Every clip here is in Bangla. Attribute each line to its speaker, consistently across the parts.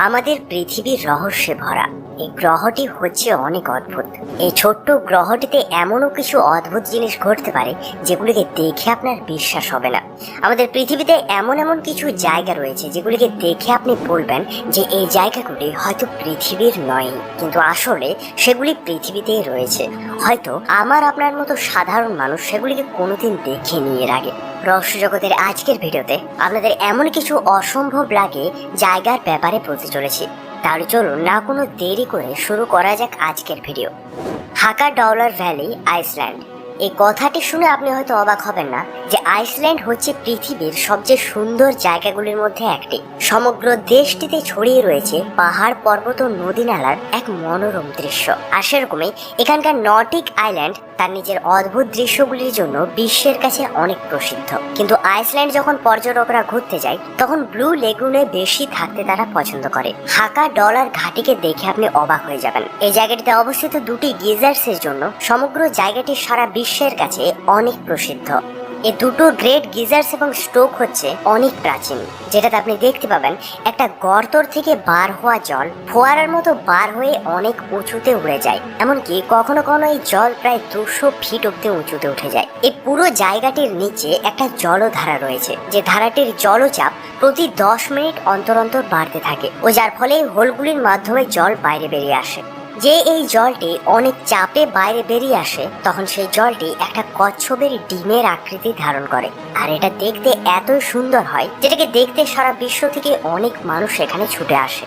Speaker 1: আমাদের পৃথিবীর রহস্যে ভরা এই গ্রহটি হচ্ছে অনেক অদ্ভুত। এই ছোট্ট গ্রহটিতে এমনও কিছু অদ্ভুত জিনিস ঘটতে পারে যেগুলিকে দেখে আপনার বিশ্বাস হবে না। আমাদের পৃথিবীতে এমন এমন কিছু জায়গা রয়েছে যেগুলিকে দেখে আপনি বলবেন যে এই জায়গাগুলি হয়তো পৃথিবীর নয়, কিন্তু আসলে সেগুলি পৃথিবীতেই রয়েছে। হয়তো আমার আপনার মতো সাধারণ মানুষ সেগুলিকে কোনোদিন দেখেনি এর আগে। রহস্য জগতের আজকের ভিডিওতে আপনাদের এমন কিছু অসম্ভব লাগে জায়গার ব্যাপারে বলতে চলেছি। তাহলে চলুন না কোনো দেরি করে শুরু করা যাক আজকের video. Haukadalur valley, Iceland. এই কথাটি শুনে আপনি হয়তো অবাক হবেন না যে আইসল্যান্ড হচ্ছে পৃথিবীর সবচেয়ে সুন্দর জায়গাগুলির মধ্যে একটি। সমগ্র দেশটিতে ছড়িয়ে রয়েছে পাহাড়, পর্বত ও নদী নালার এক মনোরম দৃশ্য। আর সেরকমই এখানকার নর্ডিক আইল্যান্ড তার নিজের অদ্ভুত দৃশ্যগুলির জন্য বিশ্বের কাছে অনেক প্রসিদ্ধ। কিন্তু আইসল্যান্ড যখন পর্যটকরা ঘুরতে যায় তখন ব্লু লেগুনে বেশি থাকতে তারা পছন্দ করে। হাকা ডলার ঘাটিকে দেখে আপনি অবাক হয়ে যাবেন। এই জায়গাটিতে অবস্থিত দুটি গিজার্সের জন্য সমগ্র জায়গাটি সারা বিশ্বের কাছে অনেক প্রসিদ্ধ। এই দুটো গ্রেট গিজার্স এবং স্টোক হচ্ছে অনেক প্রাচীন, যেটাতে আপনি দেখতে পাবেন একটা গর্তর থেকে বার হওয়া জল ফোয়ারার মতো বার হয়ে অনেক উঁচুতে উড়ে যায়। এমনকি কখনো কখনো এই জল প্রায় 200 ফিট অব্দি উঁচুতে উঠে যায়। এই পুরো জায়গাটির নিচে একটা জলধারা রয়েছে, যে ধারাটির জলচাপ প্রতি 10 মিনিট অন্তর অন্তর বাড়তে থাকে ও যার ফলে হোলগুলির মাধ্যমে জল বাইরে বেরিয়ে আসে। যে এই জলটি অনেক চাপে বাইরে বেরিয়ে আসে তখন সেই জলটি একটা কচ্ছপের ডিমের আকৃতি ধারণ করে। আর এটা দেখতে এতই সুন্দর হয় যেটাকে দেখতে সারা বিশ্ব থেকে অনেক মানুষ এখানে ছুটে আসে।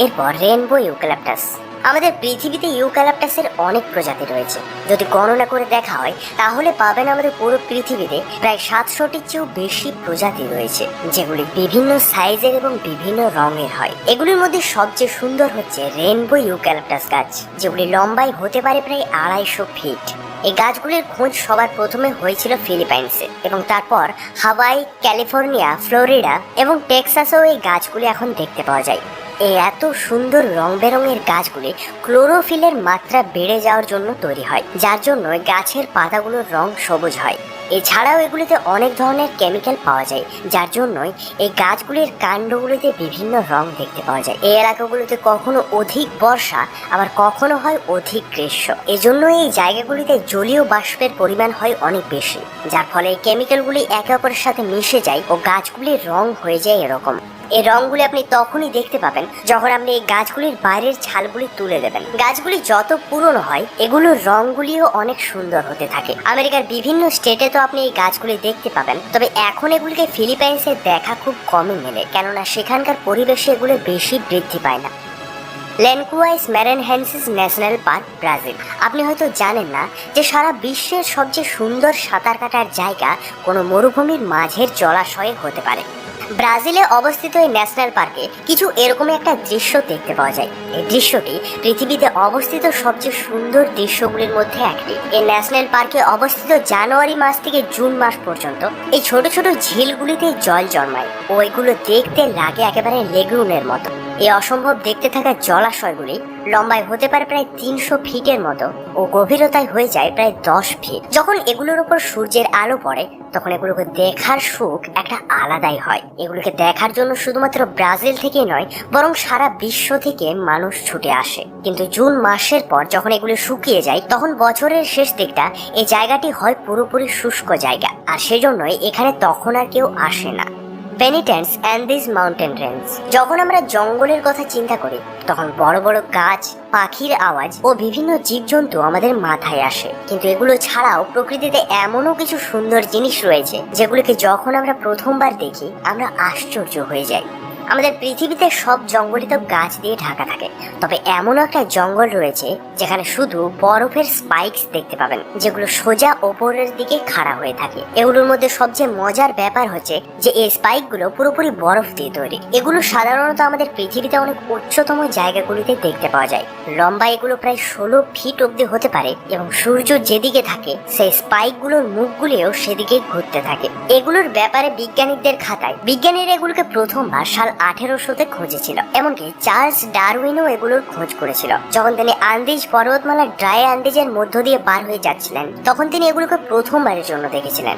Speaker 1: এরপর রেনবো ইউক্যালিপটাস। আমাদের পৃথিবীতে ইউক্যালিপটাসের অনেক প্রজাতি রয়েছে। যদি গণনা করে দেখা হয় তাহলে পাবেন আমাদের পুরো পৃথিবীতে প্রায় 700টির চেয়েও বেশি প্রজাতি রয়েছে, যেগুলি বিভিন্ন সাইজের এবং বিভিন্ন রঙের হয়। এগুলির মধ্যে সবচেয়ে সুন্দর হচ্ছে রেনবো ইউক্যালিপটাস গাছ, যেগুলি লম্বায় হতে পারে প্রায় 250 ফিট। এই গাছগুলির খোঁজ সবার প্রথমে হয়েছিল ফিলিপাইন্সে এবং তারপর হাওয়াই, ক্যালিফোর্নিয়া, ফ্লোরিডা এবং টেক্সাসেও এই গাছগুলি এখন দেখতে পাওয়া যায়। এই এত সুন্দর রং বেরঙের গাছগুলি ক্লোরোফিলের মাত্রা বেড়ে যাওয়ার জন্য তৈরি হয়, যার জন্য গাছের পাতাগুলোর রং সবুজ হয়। এছাড়াও এগুলিতে অনেক ধরনের কেমিক্যাল পাওয়া যায়, যার জন্যই এই গাছগুলির কাণ্ডগুলিতে বিভিন্ন রং দেখতে পাওয়া যায়। এই এলাকাগুলিতে কখনো অধিক বর্ষা আবার কখনো হয় অধিক গ্রীষ্ম। এজন্য এই জায়গাগুলিতে জলীয় বাষ্পের পরিমাণ হয় অনেক বেশি, যার ফলে এই কেমিক্যালগুলি একে অপরের সাথে মিশে যায় ও গাছগুলির রং হয়ে যায় এরকম। এই রংগুলি আপনি তখনই দেখতে পাবেন যখন আপনি এই গাছগুলির বাইরের ছালগুলি তুলে দেবেন। গাছগুলি যত পুরনো হয় এগুলোর রংগুলিও অনেক সুন্দর হতে থাকে। আমেরিকার বিভিন্ন স্টেটে তো আপনি এই গাছগুলি দেখতে পাবেন, তবে এখন এগুলিকে ফিলিপাইন্সে দেখা খুব কমই মেলে, কেননা সেখানকার পরিবেশে এগুলো বেশি বৃদ্ধি পায় না। ল্যানকুয়াইস ম্যারেনহেন্সিস ন্যাশনাল পার্ক, ব্রাজিল। আপনি হয়তো জানেন না যে সারা বিশ্বের সবচেয়ে সুন্দর সাঁতার কাটার জায়গা কোনো মরুভূমির মাঝের জলাশয়ে হতে পারে। ব্রাজিলে অবস্থিত এই ন্যাশনাল পার্কে কিছু এরকমই একটা দৃশ্য দেখতে পাওয়া যায়। এই দৃশ্যটি পৃথিবীতে অবস্থিত সবচেয়ে সুন্দর দৃশ্যগুলির মধ্যে একটি। এই ন্যাশনাল পার্কে অবস্থিত জানুয়ারি মাস থেকে জুন মাস পর্যন্ত এই ছোট ছোট ঝিলগুলিতে জল জন্মায় ও এগুলো দেখতে লাগে একেবারে লেগুনের মতো। এই অসম্ভব দেখতে থাকা জলাশয়গুলি লম্বায় হতে পারে প্রায় 300 ফিটের মতো ও গভীরতায় হয়ে যায় প্রায় 10 ফিট। যখন এগুলোর উপর সূর্যের আলো পড়ে তখন এগুলোকে দেখার সুখ একটা আলাদাই হয়। এগুলোকে দেখার জন্য শুধুমাত্র ব্রাজিল থেকেই নয় বরং সারা বিশ্ব থেকে মানুষ ছুটে আসে। কিন্তু জুন মাসের পর যখন এগুলো শুকিয়ে যায় তখন বছরের শেষ দিকটা এই জায়গাটি হয় পুরোপুরি শুষ্ক জায়গা, আর সেজন্যই এখানে তখন আর কেউ আসে না। পেনিটেন্স অ্যান্ডিজ মাউন্টেন রেঞ্জ। যখন আমরা জঙ্গলের কথা চিন্তা করি তখন বড় বড় গাছ, পাখির আওয়াজ ও বিভিন্ন জীবজন্তু আমাদের মাথায় আসে, কিন্তু এগুলো ছাড়াও প্রকৃতিতে এমনও কিছু সুন্দর জিনিস রয়েছে যেগুলোকে যখন আমরা প্রথমবার দেখি আমরা আশ্চর্য হয়ে যাই। আমাদের পৃথিবীতে সব জঙ্গলই তো গাছ দিয়ে ঢাকা থাকে, তবে এমনও একটা জঙ্গল রয়েছে যেখানে শুধু বরফের স্পাইকস দেখতে পাবেন, যেগুলো সোজা ওপরের দিকে খাড়া হয়ে থাকে। এগুলোর মধ্যে সবচেয়ে মজার ব্যাপার হচ্ছে যে এই স্পাইকগুলো পুরোপুরি বরফ দিয়ে তৈরি। এগুলো সাধারণত আমাদের পৃথিবীতে অনেক উচ্চতম জায়গাগুলিতে দেখতে পাওয়া যায়। লম্বা এগুলো প্রায় 16 ফিট অব্দি হতে পারে এবং সূর্য যেদিকে থাকে সেই স্পাইকগুলোর মুখগুলিও সেদিকে ঘুরতে থাকে। এগুলোর ব্যাপারে বিজ্ঞানীদের খাতায় বিজ্ঞানীরা এগুলোকে প্রথমবার সাল 1800-তে খুঁজেছিল। এমনকি চার্লস ডারউইনও এগুলোর খোঁজ করেছিল। যখন তিনি আন্দিজ পর্বতমালার ড্রাই আন্দিজের মধ্য দিয়ে পার হয়ে যাচ্ছিলেন তখন তিনি এগুলোকে প্রথমবারের জন্য দেখেছিলেন।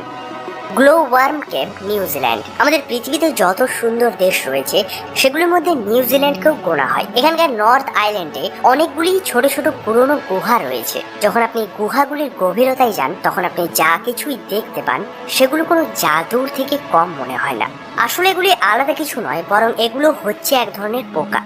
Speaker 1: Glow worm camp New Zealand. আমাদের পৃথিবীতে যত সুন্দর দেশ রয়েছে সেগুলোর মধ্যে নিউজিল্যান্ডকেও গোনা হয়। এখানকার নর্থ আইল্যান্ডে অনেকগুলি ছোট ছোট পুরনো গুহা রয়েছে। যখন আপনি গুহাগুলির গভীরতায় যান তখন আপনি যা কিছুই দেখতে পান সেগুলো কোনো জাদুর থেকে কম মনে হয় না। আসলে এগুলি আলাদা কিছু নয়, বরং এগুলো হচ্ছে এক ধরনের পোকা।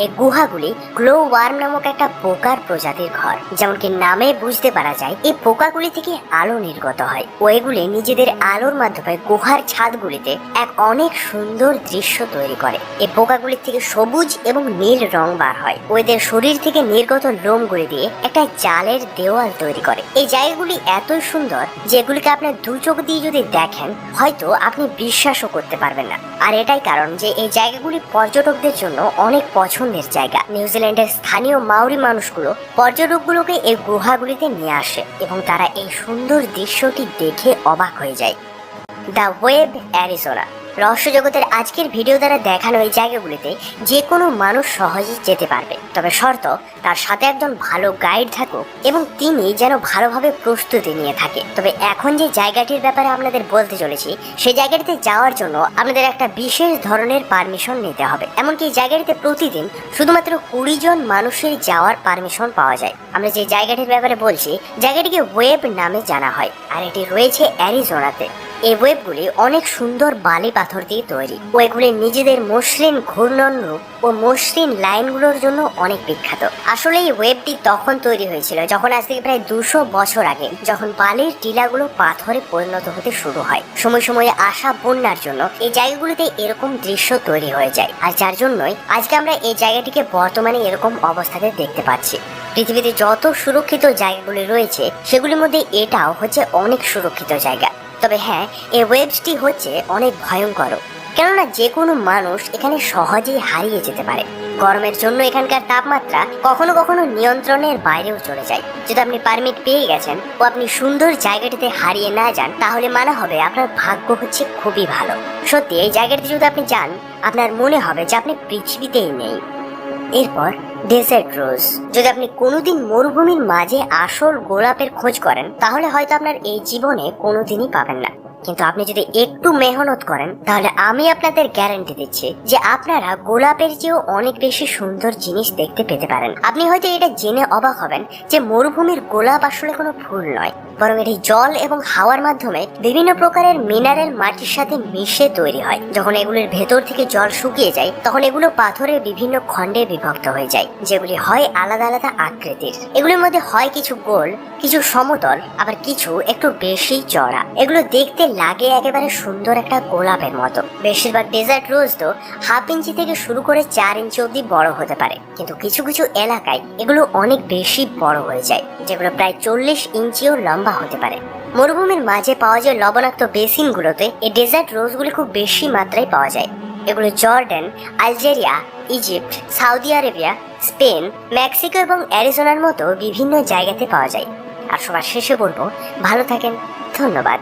Speaker 1: এই গুহাগুলি গ্লো ওয়ার্ম নামক একটা পোকার প্রজাতির ঘর। যেমনকি নামে বুঝতে পারা যায় এই পোকাগুলি থেকে আলো নির্গত হয় ও এগুলি নিজেদের আলোর মাধ্যমে গুহার ছাদগুলিতে এক অনেক সুন্দর দৃশ্য তৈরি করে। এই পোকাগুলির থেকে সবুজ এবং নীল রং বার হয় ও এদের শরীর থেকে নির্গত লোমগুলি দিয়ে একটা জালের দেওয়াল তৈরি করে। এই জায়গাগুলি এতই সুন্দর যে এগুলিকে আপনার দু চোখ দিয়ে যদি দেখেন হয়তো আপনি বিশ্বাসও করতে পারবেন না। আর এটাই কারণ যে এই জায়গাগুলি পর্যটকদের জন্য অনেক পছন্দের জায়গা। নিউজিল্যান্ডের স্থানীয় মাউরি মানুষগুলো পর্যটকগুলোকে এই গুহাগুলিতে নিয়ে আসে এবং তারা এই সুন্দর দৃশ্যটি দেখে অবাক হয়ে যায়। The web, Arizona. রহস্য জগতের আজকের ভিডিও দ্বারা দেখানো এই জায়গাগুলিতে যে কোনো মানুষ সহজেই যেতে পারবে, তবে শর্ত তার সাথে একজন ভালো গাইড থাকুক এবং তিনি যেন ভালোভাবে প্রস্তুতি নিয়ে থাকে। তবে এখন যে জায়গাটির ব্যাপারে আপনাদের বলতে চলেছি সেই জায়গাটিতে যাওয়ার জন্য আপনাদের একটা বিশেষ ধরনের পারমিশন নিতে হবে। এমনকি এই জায়গাটিতে প্রতিদিন শুধুমাত্র 20 জন মানুষের যাওয়ার পারমিশন পাওয়া যায়। আমরা যে জায়গাটির ব্যাপারে বলছি জায়গাটিকে ওয়েব নামে জানা হয় আর এটি রয়েছে অ্যারিজোনাতে। এই ওয়েবগুলি অনেক সুন্দর বালি পাথর দিয়ে তৈরি ও এগুলি নিজেদের মসৃণ ঘূর্ণন রূপ ও মসৃণ লাইনগুলোর জন্য অনেক বিখ্যাত। আসলে এই ওয়েবটি তখন তৈরি হয়েছিল যখন আজ থেকে প্রায় 200 বছর আগে, যখন বালির টিলাগুলো পাথরে পরিণত হতে শুরু হয়। সময় সময়ে আসা বন্যার জন্য এই জায়গাগুলিতে এরকম দৃশ্য তৈরি হয়ে যায়, আর যার জন্যই আজকে আমরা এই জায়গাটিকে বর্তমানে এরকম অবস্থাতে দেখতে পাচ্ছি। পৃথিবীতে যত সুরক্ষিত জায়গাগুলি রয়েছে সেগুলির মধ্যে এটাও হচ্ছে অনেক সুরক্ষিত জায়গা। তবে হ্যাঁ, এই ওয়েবসটি হচ্ছে অনেক ভয়ঙ্কর, কেননা যে কোনো মানুষ এখানে সহজেই হারিয়ে যেতে পারে। গরমের জন্য এখানকার তাপমাত্রা কখনো কখনো নিয়ন্ত্রণের বাইরেও চলে যায়। যদি আপনি পারমিট পেয়ে গেছেন ও আপনি সুন্দর জায়গাটিতে হারিয়ে না যান তাহলে মনে হবে আপনার ভাগ্য হচ্ছে খুবই ভালো। সত্যি এই জায়গাটিতে যদি আপনি যান আপনার মনে হবে যে আপনি পৃথিবীতেই নেই। এরপর ডেজার্ট রোজ। যদি আপনি কোনোদিন মরুভূমির মাঝে আসল গোলাপের খোঁজ করেন তাহলে হয়তো আপনার এই জীবনে কোনোদিনই পাবেন না, কিন্তু আপনি যদি একটু মেহনত করেন তাহলে আমি আপনাদের গ্যারান্টি দিচ্ছি যে আপনারা গোলাপের চেয়েও অনেক বেশি সুন্দর জিনিস দেখতে পেতে পারেন। আপনি হয়তো এটা জেনে অবাক হবেন যে মরুভূমির গোলাপ আসলে কোনো ফুল নয়, বরং এটি জল এবং হাওয়ার মাধ্যমে বিভিন্ন প্রকারের মিনারেল মাটির সাথে মিশে তৈরি হয়। যখন এগুলির ভেতর থেকে জল শুকিয়ে যায় তখন এগুলো পাথরের বিভিন্ন খণ্ডে বিভক্ত হয়ে যায়, যেগুলি হয় আলাদা আলাদা আকৃতির। এগুলোর মধ্যে হয় কিছু গোল, কিছু সমতল, আবার কিছু একটু বেশি চড়া। এগুলো দেখতে লাগে একেবারে সুন্দর একটা গোলাপের মতো। বেশিরভাগ ডেজার্ট রোজ তো 1/2 ইঞ্চি থেকে শুরু করে 4 ইঞ্চি অব্দি বড় হতে পারে, কিন্তু কিছু কিছু এলাকায় এগুলো অনেক বেশি বড় হয়ে যায়, যেগুলো প্রায় 40 ইঞ্চিও লম্বা হতে পারে। মরুভূমির মাঝে পাওয়া যায় লবণাক্ত বেসিনগুলোতে এই ডেজার্ট রোজগুলি খুব বেশি মাত্রায় পাওয়া যায়। এগুলো Jordan, Algeria, Egypt, Saudi Arabia, Spain, Mexico এবং অ্যারিজোনার মতো বিভিন্ন জায়গাতে পাওয়া যায়। আর সবার শেষে বলবো, ভালো থাকেন। ধন্যবাদ।